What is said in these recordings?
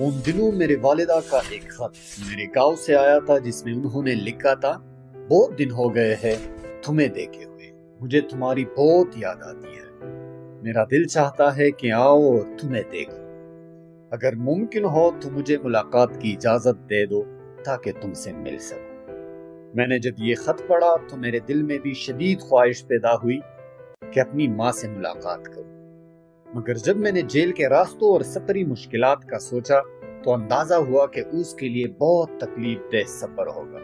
ان دنوں میرے والدہ کا ایک خط میرے گاؤں سے آیا تھا جس میں انہوں نے لکھا تھا، بہت دن ہو گئے ہیں تمہیں دیکھے ہوئے، مجھے تمہاری بہت یاد آتی ہے، میرا دل چاہتا ہے کہ آؤ اور تمہیں دیکھو، اگر ممکن ہو تو مجھے ملاقات کی اجازت دے دو تاکہ تم سے مل سکوں۔ میں نے جب یہ خط پڑھا تو میرے دل میں بھی شدید خواہش پیدا ہوئی کہ اپنی ماں سے ملاقات کروں، مگر جب میں نے جیل کے راستوں اور سفری مشکلات کا سوچا تو اندازہ ہوا کہ اس کے لیے بہت تکلیف دہ سفر ہوگا۔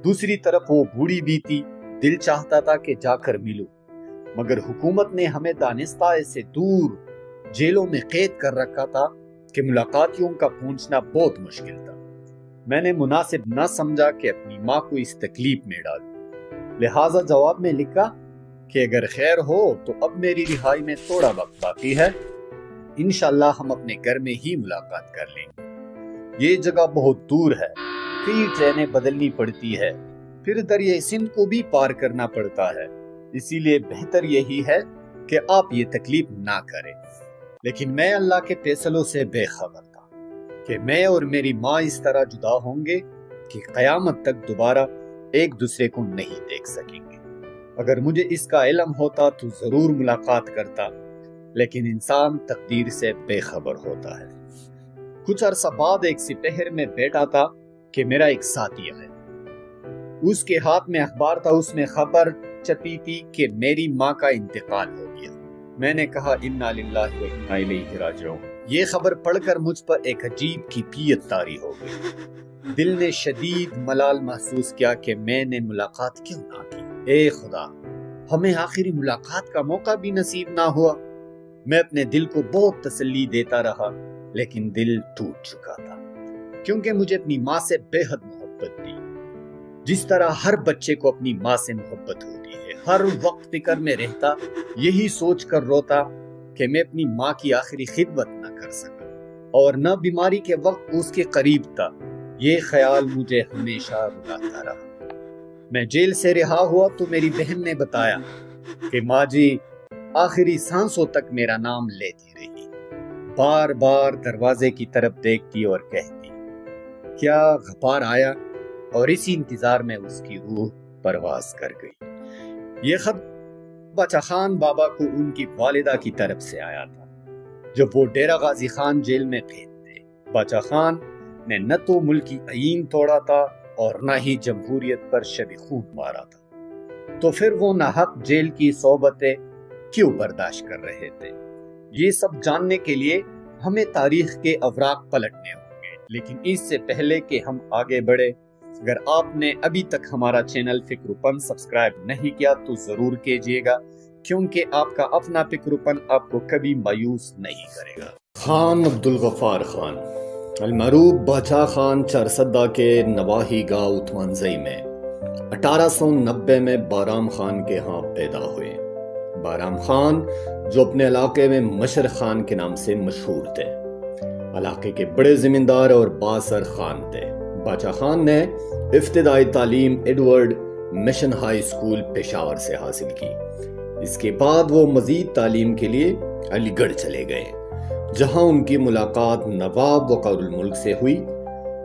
دوسری طرف وہ بوڑھی بھی تھی، دل چاہتا تھا کہ جا کر ملوں، مگر حکومت نے ہمیں دانستہ سے دور جیلوں میں قید کر رکھا تھا کہ ملاقاتیوں کا پہنچنا بہت مشکل تھا۔ میں نے مناسب نہ سمجھا کہ اپنی ماں کو اس تکلیف میں ڈالوں، لہٰذا جواب میں لکھا کہ اگر خیر ہو تو اب میری رہائی میں تھوڑا وقت باقی ہے، انشاءاللہ ہم اپنے گھر میں ہی ملاقات کر لیں گے۔ یہ جگہ بہت دور ہے، کئی ٹرینیں بدلنی پڑتی ہے، پھر دریائے سندھ کو بھی پار کرنا پڑتا ہے، اسی لیے بہتر یہی ہے کہ آپ یہ تکلیف نہ کریں۔ لیکن میں اللہ کے فیصلوں سے بے خبر تھا کہ میں اور میری ماں اس طرح جدا ہوں گے کہ قیامت تک دوبارہ ایک دوسرے کو نہیں دیکھ سکیں گے۔ اگر مجھے اس کا علم ہوتا تو ضرور ملاقات کرتا، لیکن انسان تقدیر سے بے خبر ہوتا ہے۔ کچھ عرصہ بعد ایک سپہر میں بیٹھا تھا کہ میرا ایک ساتھی آیا، اس کے ہاتھ میں اخبار تھا، اس میں خبر چھپی تھی کہ میری ماں کا انتقال ہو گیا۔ میں نے کہا انا للہ و انا الیہ راجعون۔ یہ خبر پڑھ کر مجھ پر ایک عجیب کیفیت طاری ہو گئی، دل نے شدید ملال محسوس کیا کہ میں نے ملاقات کیوں نہ کی۔ اے خدا، ہمیں آخری ملاقات کا موقع بھی نصیب نہ ہوا۔ میں اپنے دل کو بہت تسلی دیتا رہا، لیکن دل ٹوٹ چکا تھا، کیونکہ مجھے اپنی ماں سے بے حد محبت تھی، جس طرح ہر بچے کو اپنی ماں سے محبت ہوتی ہے۔ ہر وقت فکر میں رہتا، یہی سوچ کر روتا کہ میں اپنی ماں کی آخری خدمت نہ کر سکا اور نہ بیماری کے وقت اس کے قریب تھا۔ یہ خیال مجھے ہمیشہ رلاتا رہا۔ میں جیل سے رہا ہوا تو میری بہن نے بتایا کہ ماں جی آخری سانسوں تک میرا نام لیتی رہی، بار بار دروازے کی طرف دیکھتی اور کہتی کیا غفار آیا، اور اسی انتظار میں اس کی روح پرواز کر گئی۔ یہ خط باچا خان بابا کو ان کی والدہ کی طرف سے آیا تھا جب وہ ڈیرہ غازی خان جیل میں قید تھے۔ باچا خان نے نہ تو ملکی آئین توڑا تھا اور نہ ہی جمہوریت پر شب خون مارا تھا، تو پھر وہ ناحق جیل کی صحبتیں کیوں برداشت کر رہے تھے؟ یہ سب جاننے کے لیے ہمیں تاریخ کے اوراق پلٹنے ہوں گے، لیکن اس سے پہلے کہ ہم آگے بڑھے، اگر آپ نے ابھی تک ہمارا چینل فکروپن سبسکرائب نہیں کیا تو ضرور کیجئے گا، کیونکہ آپ کا اپنا فکروپن آپ کو کبھی مایوس نہیں کرے گا۔ خان عبدالغفار خان المعروف باچا خان چارسدہ کے نواحی گاؤں اتمانزئی میں 1890 میں بارام خان کے ہاں پیدا ہوئے۔ بارام خان جو اپنے علاقے میں مشر خان کے نام سے مشہور تھے، علاقے کے بڑے زمیندار اور بااثر خان تھے۔ باچا خان نے ابتدائی تعلیم Edward mission high school Peshawar سے حاصل کی۔ اس کے بعد وہ مزید تعلیم کے لیے علی گڑھ چلے گئے، جہاں ان کی ملاقات نواب وقار الملک سے ہوئی۔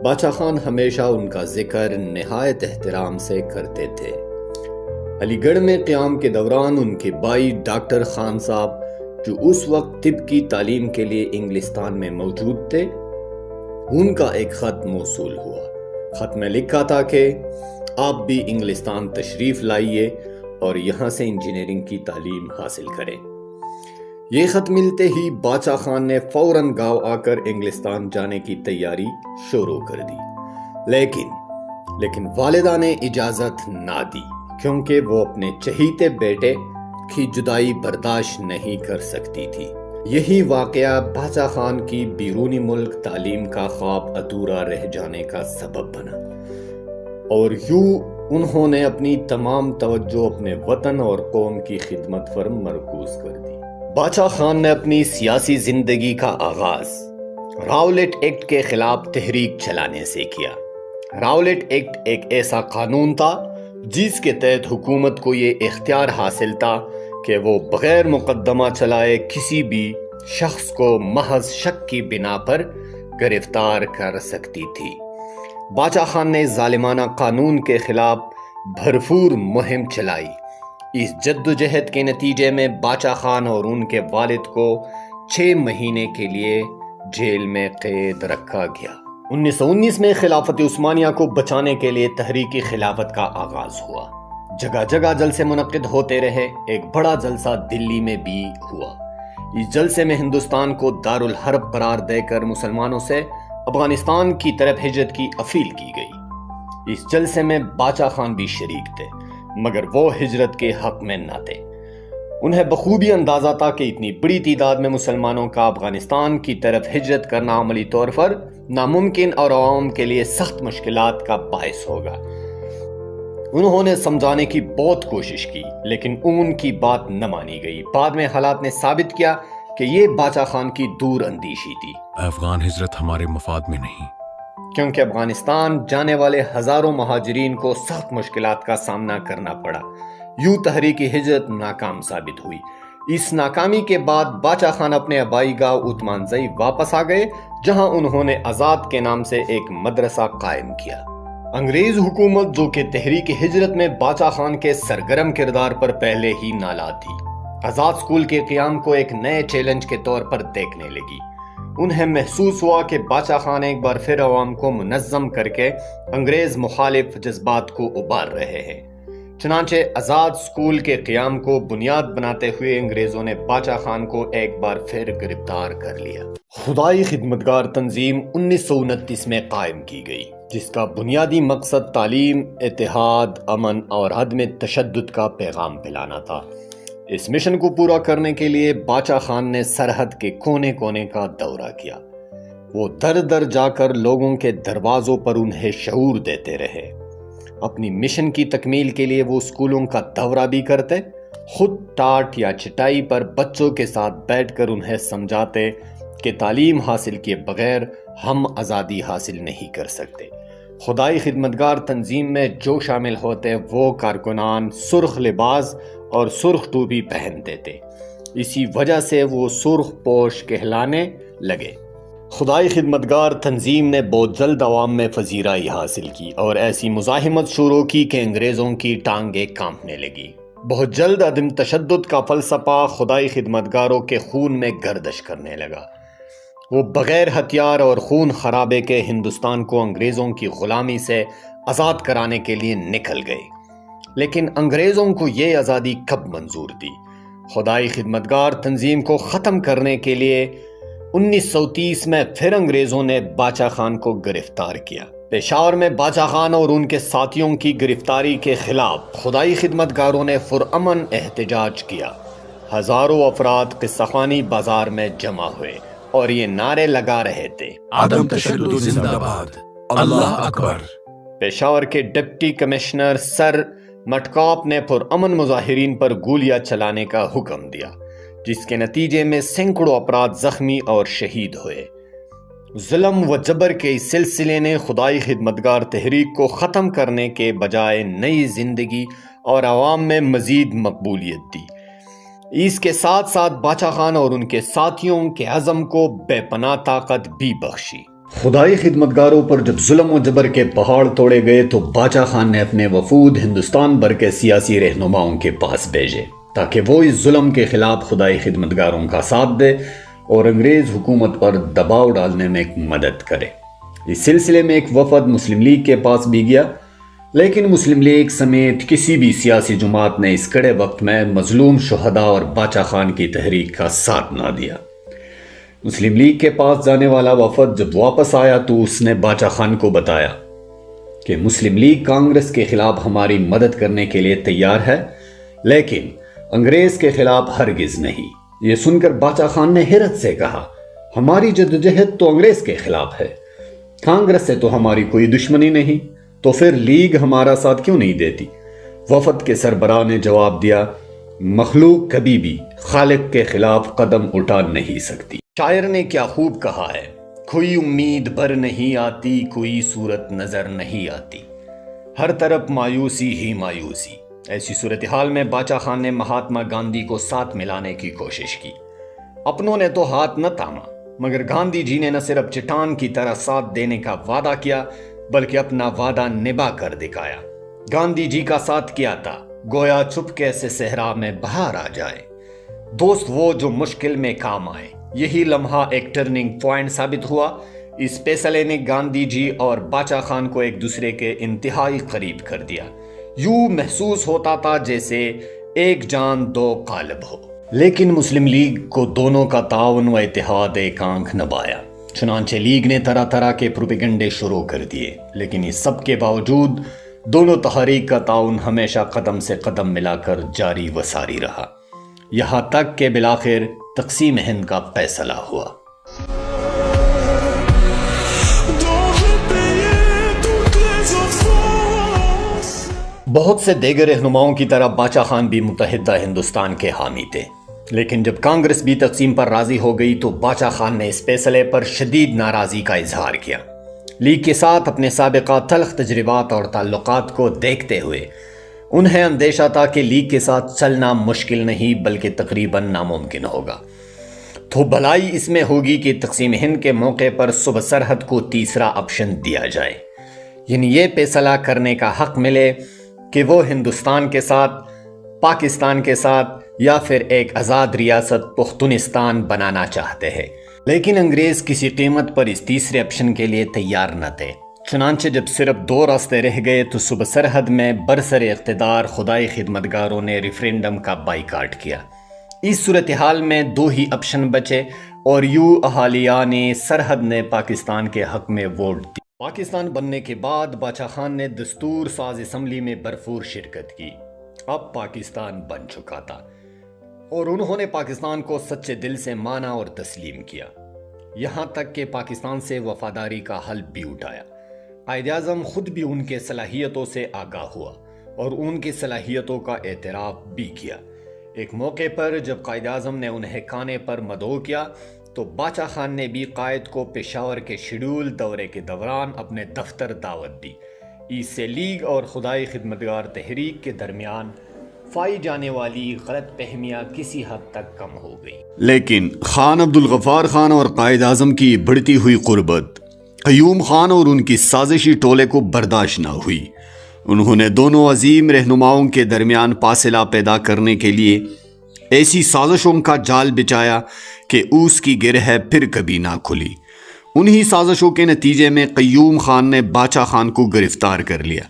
باچا خان ہمیشہ ان کا ذکر نہایت احترام سے کرتے تھے۔ علی گڑھ میں قیام کے دوران ان کے بھائی ڈاکٹر خان صاحب، جو اس وقت طب کی تعلیم کے لیے انگلستان میں موجود تھے، ان کا ایک خط موصول ہوا۔ خط میں لکھا تھا کہ آپ بھی انگلستان تشریف لائیے اور یہاں سے انجینئرنگ کی تعلیم حاصل کریں۔ یہ خط ملتے ہی باچا خان نے فوراً گاؤں آ کر انگلستان جانے کی تیاری شروع کر دی، لیکن والدہ نے اجازت نہ دی، کیونکہ وہ اپنے چہیتے بیٹے کی جدائی برداشت نہیں کر سکتی تھی۔ یہی واقعہ باچا خان کی بیرونی ملک تعلیم کا خواب ادھورا رہ جانے کا سبب بنا، اور یوں انہوں نے اپنی تمام توجہ اپنے وطن اور قوم کی خدمت پر مرکوز کر دی۔ باچا خان نے اپنی سیاسی زندگی کا آغاز راولیٹ ایکٹ کے خلاف تحریک چلانے سے کیا۔ راولیٹ ایکٹ ایک ایسا قانون تھا جس کے تحت حکومت کو یہ اختیار حاصل تھا کہ وہ بغیر مقدمہ چلائے کسی بھی شخص کو محض شک کی بنا پر گرفتار کر سکتی تھی۔ باچا خان نے ظالمانہ قانون کے خلاف بھرپور مہم چلائی۔ اس جدوجہد کے نتیجے میں باچا خان اور ان کے والد کو 6 مہینے کے لیے جیل میں قید رکھا گیا۔ 1919 میں خلافت عثمانیہ کو بچانے کے لیے تحریک خلافت کا آغاز ہوا۔ جگہ جگہ جلسے منعقد ہوتے رہے۔ ایک بڑا جلسہ دلی میں بھی ہوا۔ اس جلسے میں ہندوستان کو دارالحرب قرار دے کر مسلمانوں سے افغانستان کی طرف ہجرت کی اپیل کی گئی۔ اس جلسے میں باچا خان بھی شریک تھے، مگر وہ ہجرت کے حق میں نہ تھے۔ انہیں بخوبی اندازہ تھا کہ اتنی بڑی تعداد میں مسلمانوں کا افغانستان کی طرف ہجرت کرنا عملی طور پر ناممکن اور عوام کے لیے سخت مشکلات کا باعث ہوگا۔ انہوں نے سمجھانے کی بہت کوشش کی، لیکن ان کی بات نہ مانی گئی۔ بعد میں حالات نے ثابت کیا کہ یہ باچا خان کی دور اندیشی تھی۔ افغان ہجرت ہمارے مفاد میں نہیں، کیونکہ افغانستان جانے والے ہزاروں مہاجرین کو سخت مشکلات کا سامنا کرنا پڑا۔ یوں تحریک ہجرت ناکام ثابت ہوئی۔ اس ناکامی کے بعد باچا خان اپنے آبائی گاؤں اوتمانزئی واپس آ گئے، جہاں انہوں نے آزاد کے نام سے ایک مدرسہ قائم کیا۔ انگریز حکومت، جو کہ تحریک ہجرت میں باچا خان کے سرگرم کردار پر پہلے ہی نالا تھی، آزاد اسکول کے قیام کو ایک نئے چیلنج کے طور پر دیکھنے لگی۔ انہیں محسوس ہوا کہ باچا خان ایک بار پھر عوام کو منظم کر کے انگریز مخالف جذبات کو ابھار رہے ہیں۔ چنانچہ آزاد اسکول کے قیام کو بنیاد بناتے ہوئے انگریزوں نے باچا خان کو ایک بار پھر گرفتار کر لیا۔ خدائی خدمتگار تنظیم 1929 میں قائم کی گئی، جس کا بنیادی مقصد تعلیم، اتحاد، امن اور عدم تشدد کا پیغام پھیلانا تھا۔ اس مشن کو پورا کرنے کے لیے باچا خان نے سرحد کے کونے کونے کا دورہ کیا۔ وہ در در جا کر لوگوں کے دروازوں پر انہیں شعور دیتے رہے۔ اپنی مشن کی تکمیل کے لیے وہ اسکولوں کا دورہ بھی کرتے، خود ٹاٹ یا چٹائی پر بچوں کے ساتھ بیٹھ کر انہیں سمجھاتے کہ تعلیم حاصل کیے بغیر ہم آزادی حاصل نہیں کر سکتے۔ خدائی خدمتگار تنظیم میں جو شامل ہوتے وہ کارکنان سرخ لباس اور سرخ ٹوپی پہنتے تھے، اسی وجہ سے وہ سرخ پوش کہلانے لگے۔ خدائی خدمتگار تنظیم نے بہت جلد عوام میں پذیرائی حاصل کی اور ایسی مزاحمت شروع کی کہ انگریزوں کی ٹانگیں کانپنے لگی۔ بہت جلد عدم تشدد کا فلسفہ خدائی خدمتگاروں کے خون میں گردش کرنے لگا۔ وہ بغیر ہتھیار اور خون خرابے کے ہندوستان کو انگریزوں کی غلامی سے آزاد کرانے کے لیے نکل گئے۔ لیکن انگریزوں کو یہ آزادی کب منظور تھی؟ خدائی خدمتگار تنظیم کو ختم کرنے کے لیے 1930 میں پھر انگریزوں نے باچا خان کو گرفتار کیا۔ پشاور میں باچا خان اور ان کے ساتھیوں کی گرفتاری کے خلاف خدائی خدمتگاروں نے پرامن احتجاج کیا۔ ہزاروں افراد قصہ خوانی بازار میں جمع ہوئے اور یہ نعرے لگا رہے تھے، عدم تشدد زندہ باد، اللہ اکبر۔ پشاور کے ڈپٹی کمشنر سر مٹکاپ نے پرامن مظاہرین پر گولیاں چلانے کا حکم دیا، جس کے نتیجے میں سینکڑوں افراد زخمی اور شہید ہوئے۔ ظلم و جبر کے اس سلسلے نے خدائی خدمتگار تحریک کو ختم کرنے کے بجائے نئی زندگی اور عوام میں مزید مقبولیت دی۔ اس کے ساتھ ساتھ باچا خان اور ان کے ساتھیوں کے عزم کو بے پناہ طاقت بھی بخشی۔ خدائی خدمتگاروں پر جب ظلم و جبر کے پہاڑ توڑے گئے تو باچا خان نے اپنے وفود ہندوستان بھر کے سیاسی رہنماؤں کے پاس بھیجے تاکہ وہ اس ظلم کے خلاف خدائی خدمتگاروں کا ساتھ دے اور انگریز حکومت پر دباؤ ڈالنے میں مدد کرے۔ اس سلسلے میں ایک وفد مسلم لیگ کے پاس بھی گیا، لیکن مسلم لیگ سمیت کسی بھی سیاسی جماعت نے اس کڑے وقت میں مظلوم شہداء اور باچا خان کی تحریک کا ساتھ نہ دیا۔ مسلم لیگ کے پاس جانے والا وفد جب واپس آیا تو اس نے باچا خان کو بتایا کہ مسلم لیگ کانگریس کے خلاف ہماری مدد کرنے کے لیے تیار ہے، لیکن انگریز کے خلاف ہرگز نہیں۔ یہ سن کر باچا خان نے حیرت سے کہا، ہماری جدوجہد تو انگریز کے خلاف ہے، کانگریس سے تو ہماری کوئی دشمنی نہیں، تو پھر لیگ ہمارا ساتھ کیوں نہیں دیتی؟ وفد کے سربراہ نے جواب دیا، مخلوق کبھی بھی خالق کے خلاف قدم اٹھا نہیں سکتی۔ شاعر نے کیا خوب کہا ہے، کوئی امید بر نہیں آتی، کوئی صورت نظر نہیں آتی، ہر طرف مایوسی ہی مایوسی۔ ایسی صورتحال میں باچا خان نے مہاتما گاندھی کو ساتھ ملانے کی کوشش کی۔ اپنوں نے تو ہاتھ نہ تھاما، مگر گاندھی جی نے نہ صرف چٹان کی طرح ساتھ دینے کا وعدہ کیا بلکہ اپنا وعدہ نبھا کر دکھایا۔ گاندھی جی کا ساتھ کیا تھا گویا چپکے سے صحرا میں بہار آ جائے، دوست وہ جو مشکل میں کام آئے۔ یہی لمحہ ایک ٹرننگ پوائنٹ ثابت ہوا۔ اس فیصلے نے گاندھی جی اور باچا خان کو ایک دوسرے کے انتہائی قریب کر دیا۔ یوں محسوس ہوتا تھا جیسے ایک جان دو قالب ہو۔ لیکن مسلم لیگ کو دونوں کا تعاون و اتحاد ایک آنکھ نہ بایا۔ چنانچہ لیگ نے طرح طرح کے پروپیگنڈے شروع کر دیے، لیکن اس سب کے باوجود دونوں تحریک کا تعاون ہمیشہ قدم سے قدم ملا کر جاری و ساری رہا، یہاں تک کہ بالآخر تقسیم ہند کا فیصلہ ہوا۔ بہت سے دیگر رہنماؤں کی طرح باچا خان بھی متحدہ ہندوستان کے حامی تھے، لیکن جب کانگریس بھی تقسیم پر راضی ہو گئی تو باچا خان نے اس فیصلے پر شدید ناراضی کا اظہار کیا۔ لیگ کے ساتھ اپنے سابقہ تلخ تجربات اور تعلقات کو دیکھتے ہوئے انہیں اندیشہ تھا کہ لیگ کے ساتھ چلنا مشکل نہیں بلکہ تقریباً ناممکن ہوگا۔ تو بھلائی اس میں ہوگی کہ تقسیم ہند کے موقع پر صوبہ سرحد کو تیسرا آپشن دیا جائے، یعنی یہ فیصلہ کرنے کا حق ملے کہ وہ ہندوستان کے ساتھ، پاکستان کے ساتھ یا پھر ایک آزاد ریاست پختونستان بنانا چاہتے ہیں۔ لیکن انگریز کسی قیمت پر اس تیسرے آپشن کے لیے تیار نہ تھے۔ چنانچہ جب صرف 2 راستے رہ گئے تو صوبہ سرحد میں برسر اقتدار خدائی خدمتگاروں نے ریفرینڈم کا بائیکاٹ کیا۔ اس صورتحال میں 2 ہی آپشن بچے اور یوں اہالیان سرحد نے پاکستان کے حق میں ووٹ دی۔ پاکستان بننے کے بعد باچا خان نے دستور ساز اسمبلی میں بھرپور شرکت کی۔ اب پاکستان بن چکا تھا اور انہوں نے پاکستان کو سچے دل سے مانا اور تسلیم کیا، یہاں تک کہ پاکستان سے وفاداری کا حلف بھی اٹھایا۔ قائد اعظم خود بھی ان کے صلاحیتوں سے آگاہ ہوا اور ان کی صلاحیتوں کا اعتراف بھی کیا۔ ایک موقع پر جب قائد اعظم نے انہیں کھانے پر مدعو کیا تو باچا خان نے بھی قائد کو پشاور کے شیڈول دورے کے دوران اپنے دفتر دعوت دی۔ اس سے لیگ اور خدائی خدمتگار تحریک کے درمیان پائی جانے والی غلط فہمیاں کسی حد تک کم ہو گئی۔ لیکن خان عبدالغفار خان اور قائد اعظم کی بڑھتی ہوئی قربت قیوم خان اور ان کی سازشی ٹولے کو برداشت نہ ہوئی۔ انہوں نے دونوں عظیم رہنماؤں کے درمیان فاصلہ پیدا کرنے کے لیے ایسی سازشوں کا جال بچایا کہ اس کی گرہ پھر کبھی نہ کھلی۔ انہی سازشوں کے نتیجے میں قیوم خان نے باچا خان کو گرفتار کر لیا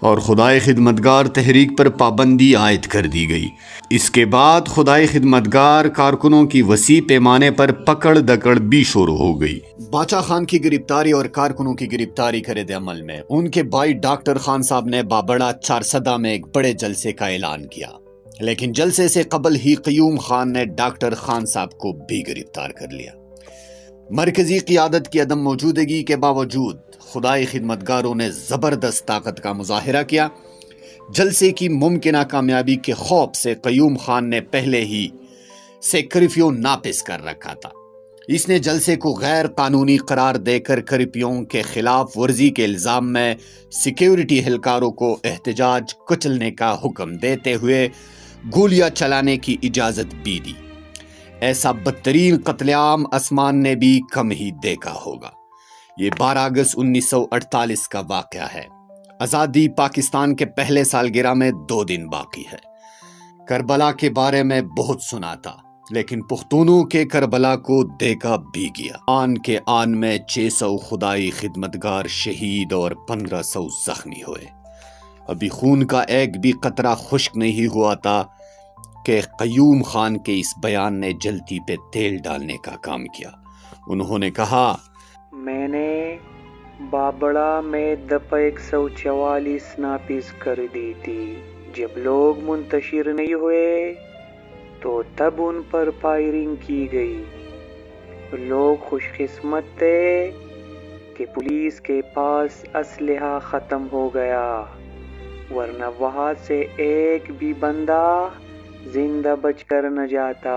اور خدائی خدمتگار تحریک پر پابندی عائد کر دی گئی۔ اس کے بعد خدائی خدمتگار کارکنوں کی وسیع پیمانے پر پکڑ دکڑ بھی شروع ہو گئی۔ باچا خان کی گرفتاری اور کارکنوں کی گرفتاری کے رد عمل میں ان کے بھائی ڈاکٹر خان صاحب نے بابڑا چارسدہ میں ایک بڑے جلسے کا اعلان کیا، لیکن جلسے سے قبل ہی قیوم خان نے ڈاکٹر خان صاحب کو بھی گرفتار کر لیا۔ مرکزی قیادت کی عدم موجودگی کے باوجود خدائی خدمتگاروں نے زبردست طاقت کا مظاہرہ کیا۔ جلسے کی ممکنہ کامیابی کے خوف سے قیوم خان نے پہلے ہی سے کرفیو نافذ کر رکھا تھا۔ اس نے جلسے کو غیر قانونی قرار دے کر کرفیو کے خلاف ورزی کے الزام میں سیکیورٹی اہلکاروں کو احتجاج کچلنے کا حکم دیتے ہوئے گولیاں چلانے کی اجازت بھی دی۔ ایسا بدترین قتل عام آسمان نے بھی کم ہی دیکھا ہوگا۔ یہ 12 اگست 1948 کا واقعہ ہے۔ آزادی پاکستان کے پہلے سالگرہ میں 2 دن باقی ہے۔ کربلا کے بارے میں بہت سنا تھا، لیکن پختونوں کے کربلا کو دیکھا بھی گیا۔ آن کے آن میں 600 خدائی خدمتگار شہید اور 1500 زخمی ہوئے۔ ابھی خون کا ایک بھی قطرہ خشک نہیں ہوا تھا کہ قیوم خان کے اس بیان نے جلتی پہ تیل ڈالنے کا کام کیا۔ انہوں نے کہا، میں نے بابڑا میں دفعہ 144 نافذ کر دی تھی۔ جب لوگ منتشر نہیں ہوئے تو تب ان پر فائرنگ کی گئی۔ لوگ خوش قسمت تھے کہ پولیس کے پاس اسلحہ ختم ہو گیا، ورنہ وہاں سے ایک بھی بندہ زندہ بچ کر نہ جاتا۔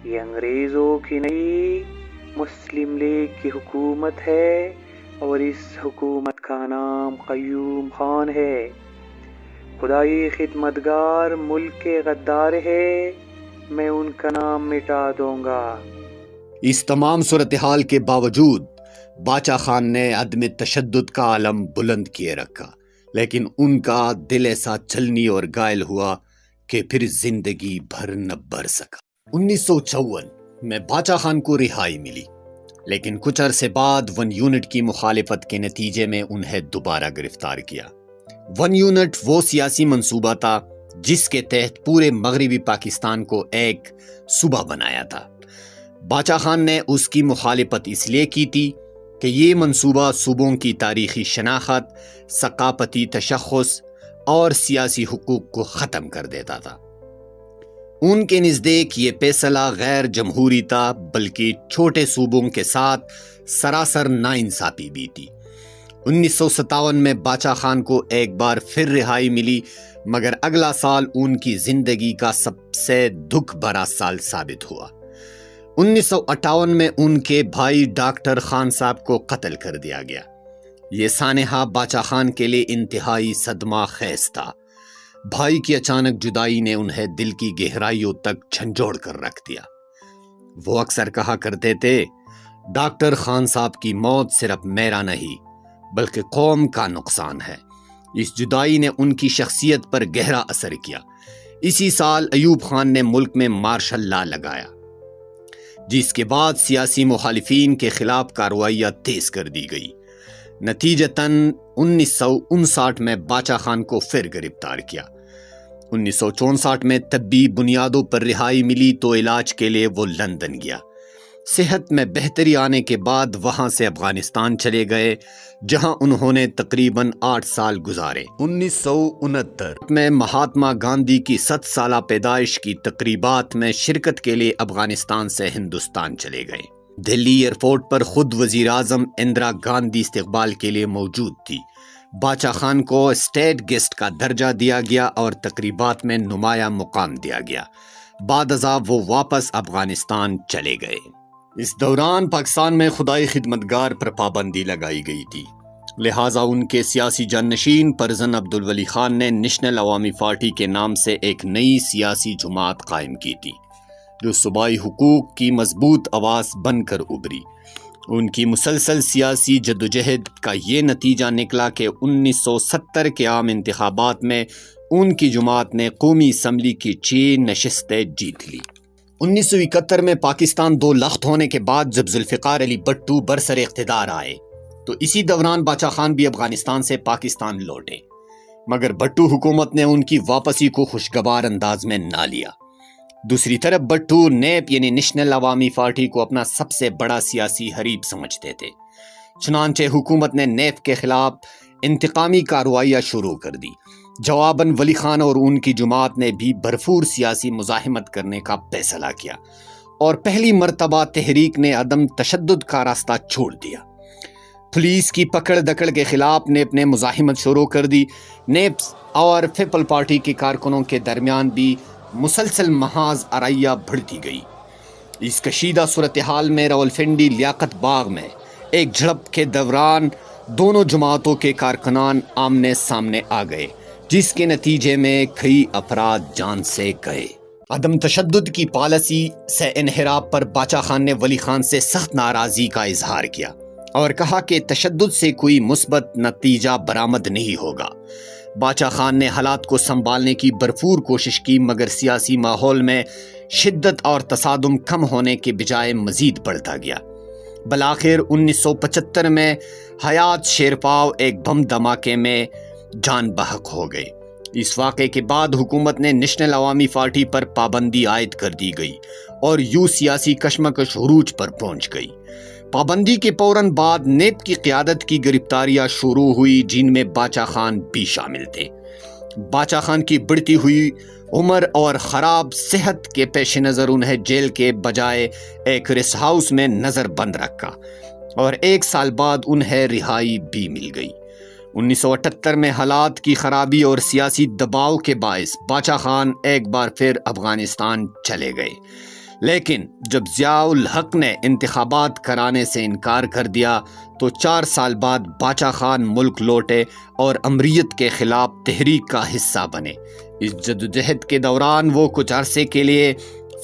یہ انگریزوں کی نہیں، مسلم لیگ کی حکومت ہے اور اس حکومت کا نام قیوم خان ہے۔ خدائی خدمتگار ملک کے غدار ہے، میں ان کا نام مٹا دوں گا۔ اس تمام صورتحال کے باوجود باچا خان نے عدم تشدد کا علم بلند کیے رکھا، لیکن ان کا دل ایسا چھلنی اور گائل ہوا کہ پھر زندگی بھر نہ بھر سکا۔ 1954 میں باچا خان کو رہائی ملی، لیکن کچھ عرصے بعد 1 یونٹ کی مخالفت کے نتیجے میں انہیں دوبارہ گرفتار کیا۔ 1 یونٹ وہ سیاسی منصوبہ تھا جس کے تحت پورے مغربی پاکستان کو ایک صوبہ بنایا تھا۔ باچا خان نے اس کی مخالفت اس لیے کی تھی کہ یہ منصوبہ صوبوں کی تاریخی شناخت، ثقافتی تشخص اور سیاسی حقوق کو ختم کر دیتا تھا۔ ان کے نزدیک یہ فیصلہ غیر جمہوری تھا، بلکہ چھوٹے صوبوں کے ساتھ سراسر ناانصافی بھی تھی۔ 1957 میں باچا خان کو ایک بار پھر رہائی ملی، مگر اگلا سال ان کی زندگی کا سب سے دکھ بھرا سال ثابت ہوا۔ 1958 میں ان کے بھائی ڈاکٹر خان صاحب کو قتل کر دیا گیا۔ یہ سانحہ باچا خان کے لیے انتہائی صدمہ خیز تھا۔ بھائی کی اچانک جدائی نے انہیں دل کی گہرائیوں تک جھنجھوڑ کر رکھ دیا۔ وہ اکثر کہا کرتے تھے، ڈاکٹر خان صاحب کی موت صرف میرا نہیں بلکہ قوم کا نقصان ہے۔ اس جدائی نے ان کی شخصیت پر گہرا اثر کیا۔ اسی سال ایوب خان نے ملک میں مارشل لا لگایا، جس کے بعد سیاسی مخالفین کے خلاف کارروائیاں تیز کر دی گئی۔ نتیجتاً 1959 میں باچا خان کو پھر گرفتار کیا۔ 1964 میں طبی بنیادوں پر رہائی ملی تو علاج کے لیے وہ لندن گیا۔ صحت میں بہتری آنے کے بعد وہاں سے افغانستان چلے گئے، جہاں انہوں نے تقریباً 8 سال گزارے۔ 1969 میں مہاتما گاندھی کی 100 سالہ پیدائش کی تقریبات میں شرکت کے لیے افغانستان سے ہندوستان چلے گئے۔ دہلی ایئرپورٹ پر خود وزیر اعظم اندرا گاندھی استقبال کے لیے موجود تھی۔ باچا خان کو اسٹیٹ گیسٹ کا درجہ دیا گیا اور تقریبات میں نمایاں مقام دیا گیا۔ بعد ازاں وہ واپس افغانستان چلے گئے۔ اس دوران پاکستان میں خدای خدمتگار پر پابندی لگائی گئی تھی، لہٰذا ان کے سیاسی جانشین پرزن عبدالولی خان نے نیشنل عوامی پارٹی کے نام سے ایک نئی سیاسی جماعت قائم کی تھی، جو صوبائی حقوق کی مضبوط آواز بن کر ابھری۔ ان کی مسلسل سیاسی جدوجہد کا یہ نتیجہ نکلا کہ 1970 کے عام انتخابات میں ان کی جماعت نے قومی اسمبلی کی 6 نشستیں جیت لی۔ 1971 میں پاکستان 2 لخت ہونے کے بعد جب ذوالفقار علی بھٹو برسر اقتدار آئے تو اسی دوران باچا خان بھی افغانستان سے پاکستان لوٹے، مگر بھٹو حکومت نے ان کی واپسی کو خوشگوار انداز میں نہ لیا۔ دوسری طرف بھٹو نیپ یعنی نیشنل عوامی پارٹی کو اپنا سب سے بڑا سیاسی حریف سمجھتے تھے، چنانچہ حکومت نے نیپ کے خلاف انتقامی کارروائیاں شروع کر دی۔ جواباً ولی خان اور ان کی جماعت نے بھی بھرپور سیاسی مزاحمت کرنے کا فیصلہ کیا اور پہلی مرتبہ تحریک نے عدم تشدد کا راستہ چھوڑ دیا۔ پولیس کی پکڑ دکڑ کے خلاف نیپ نے مزاحمت شروع کر دی۔ نیپ اور پیپل پارٹی کے کارکنوں کے درمیان بھی مسلسل محاذ آرائیاں بڑھتی گئی۔ اس کشیدہ صورتحال میں راولپنڈی لیاقت باغ میں ایک جھڑپ کے دوران دونوں جماعتوں کے کارکنان آمنے سامنے آ گئے، جس کے نتیجے میں کئی افراد جان سے گئے۔ عدم تشدد کی پالیسی سے انحراف پر باچا خان نے ولی خان سے سخت ناراضی کا اظہار کیا اور کہا کہ تشدد سے کوئی مثبت نتیجہ برآمد نہیں ہوگا۔ باچا خان نے حالات کو سنبھالنے کی بھرپور کوشش کی، مگر سیاسی ماحول میں شدت اور تصادم کم ہونے کے بجائے مزید بڑھتا گیا۔ بالآخر 1975 میں حیات شیرپاؤ ایک بم دھماکے میں جان بحق ہو گئے۔ اس واقعے کے بعد حکومت نے نیشنل عوامی پارٹی پر پابندی عائد کر دی گئی اور یوں سیاسی کشمکش عروج پر پہنچ گئی۔ پابندی کے فوراً بعد نیب کی قیادت کی گرفتاریاں شروع ہوئی، جن میں باچا خان بھی شامل تھے۔ باچا خان کی بڑھتی ہوئی عمر اور خراب صحت کے پیش نظر انہیں جیل کے بجائے ایک ریسٹ ہاؤس میں نظر بند رکھا اور 1 سال بعد انہیں رہائی بھی مل گئی۔ 1978 میں حالات کی خرابی اور سیاسی دباؤ کے باعث باچا خان ایک بار پھر افغانستان چلے گئے، لیکن جب ضیاء الحق نے انتخابات کرانے سے انکار کر دیا تو 4 سال بعد باچا خان ملک لوٹے اور امریت کے خلاف تحریک کا حصہ بنے۔ اس جدوجہد کے دوران وہ کچھ عرصے کے لیے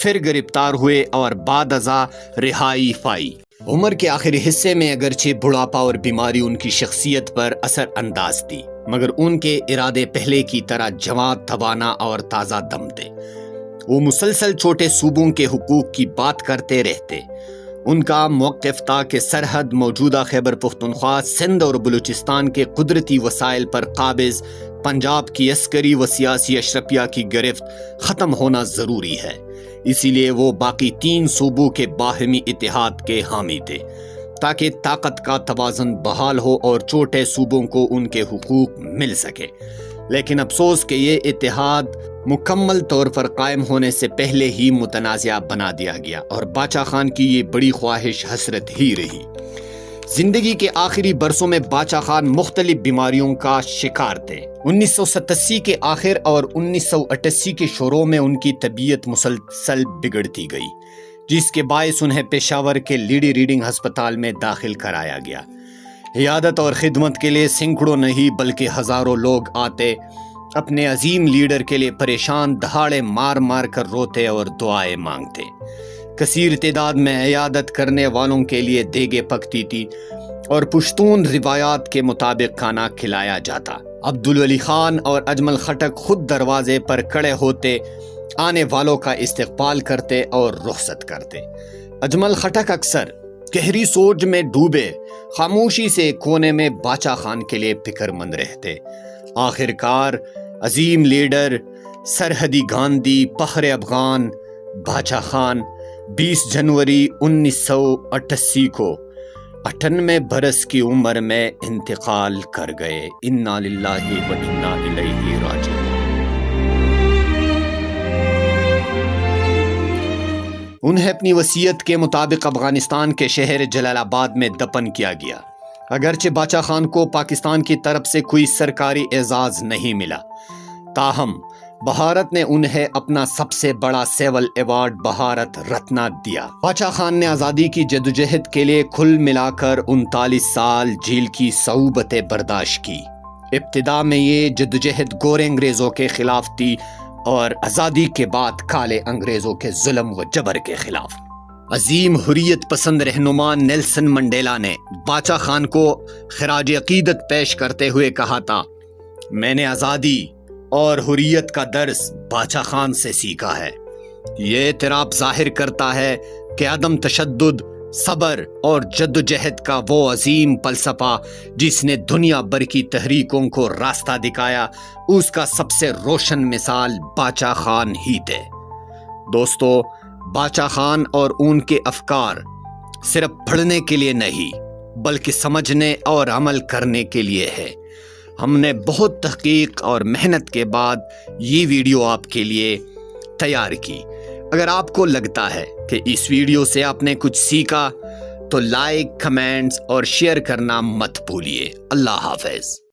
پھر گرفتار ہوئے اور بعد ازاں رہائی پائی۔ عمر کے آخری حصے میں اگرچہ بڑھاپا اور بیماری ان کی شخصیت پر اثر انداز تھی، مگر ان کے ارادے پہلے کی طرح جواں، توانا اور تازہ دم تھے۔ وہ مسلسل چھوٹے صوبوں کے حقوق کی بات کرتے رہتے۔ ان کا موقف تھا کہ سرحد موجودہ خیبر پختونخوا، سندھ اور بلوچستان کے قدرتی وسائل پر قابض پنجاب کی عسکری و سیاسی اشرفیہ کی گرفت ختم ہونا ضروری ہے۔ اسی لیے وہ باقی 3 صوبوں کے باہمی اتحاد کے حامی تھے تاکہ طاقت کا توازن بحال ہو اور چھوٹے صوبوں کو ان کے حقوق مل سکے۔ لیکن افسوس کہ یہ اتحاد مکمل طور پر قائم ہونے سے پہلے ہی متنازع بنا دیا گیا اور باچا خان کی یہ بڑی خواہش حسرت ہی رہی۔ زندگی کے آخری برسوں میں باچا خان مختلف بیماریوں کا شکار تھے۔ 1987 کے آخر اور 1988 کے شروع میں ان کی طبیعت مسلسل بگڑتی گئی، جس کے باعث انہیں پشاور کے لیڈی ریڈنگ ہسپتال میں داخل کرایا گیا۔ عیادت اور خدمت کے لیے سینکڑوں نہیں بلکہ ہزاروں لوگ آتے، اپنے عظیم لیڈر کے لیے پریشان دہاڑے مار مار کر روتے اور دعائیں مانگتے۔ کثیر تعداد میں عیادت کرنے والوں کے لیے دیگیں پکتی تھی اور پشتون روایات کے مطابق کھانا کھلایا جاتا۔ عبدالولی خان اور اجمل خٹک خود دروازے پر کھڑے ہوتے، آنے والوں کا استقبال کرتے اور رخصت کرتے۔ اجمل خٹک اکثر گہری سوچ میں ڈوبے خاموشی سے کونے میں باچا خان کے لیے فکر مند رہتے۔ آخرکار عظیم لیڈر، سرحدی گاندھی، فخر افغان باچا خان 20 جنوری 1988 کو 98 برس کی عمر میں انتقال کر گئے۔ انا للہ و انا الیہ راجعون۔ انہیں اپنی وصیت کے مطابق افغانستان کے شہر جلال آباد میں دفن کیا گیا۔ اگرچہ باچا خان کو پاکستان کی طرف سے کوئی سرکاری اعزاز نہیں ملا، تاہم بھارت نے انہیں اپنا سب سے بڑا سول ایوارڈ بھارت رتنا دیا۔ باچا خان نے آزادی کی جدوجہد کے لیے کل ملا کر 39 سال جیل کی صعوبتیں برداشت کی۔ ابتدا میں یہ جدوجہد گورے انگریزوں کے خلاف تھی اور آزادی کے بعد کالے انگریزوں کے ظلم و جبر کے خلاف۔ عظیم حریت پسند رہنما نیلسن منڈیلا نے باچا خان کو خراج عقیدت پیش کرتے ہوئے کہا تھا، میں نے آزادی اور حریت کا درس باچا خان سے سیکھا ہے۔ یہ اعتراف ظاہر کرتا ہے کہ عدم تشدد، صبر اور جدوجہد کا وہ عظیم فلسفہ جس نے دنیا بھر کی تحریکوں کو راستہ دکھایا، اس کا سب سے روشن مثال باچا خان ہی تھے۔ دوستو، باچا خان اور ان کے افکار صرف پڑھنے کے لیے نہیں بلکہ سمجھنے اور عمل کرنے کے لیے ہے۔ ہم نے بہت تحقیق اور محنت کے بعد یہ ویڈیو آپ کے لیے تیار کی۔ اگر آپ کو لگتا ہے کہ اس ویڈیو سے آپ نے کچھ سیکھا تو لائک، کمنٹس اور شیئر کرنا مت بھولیے۔ اللہ حافظ۔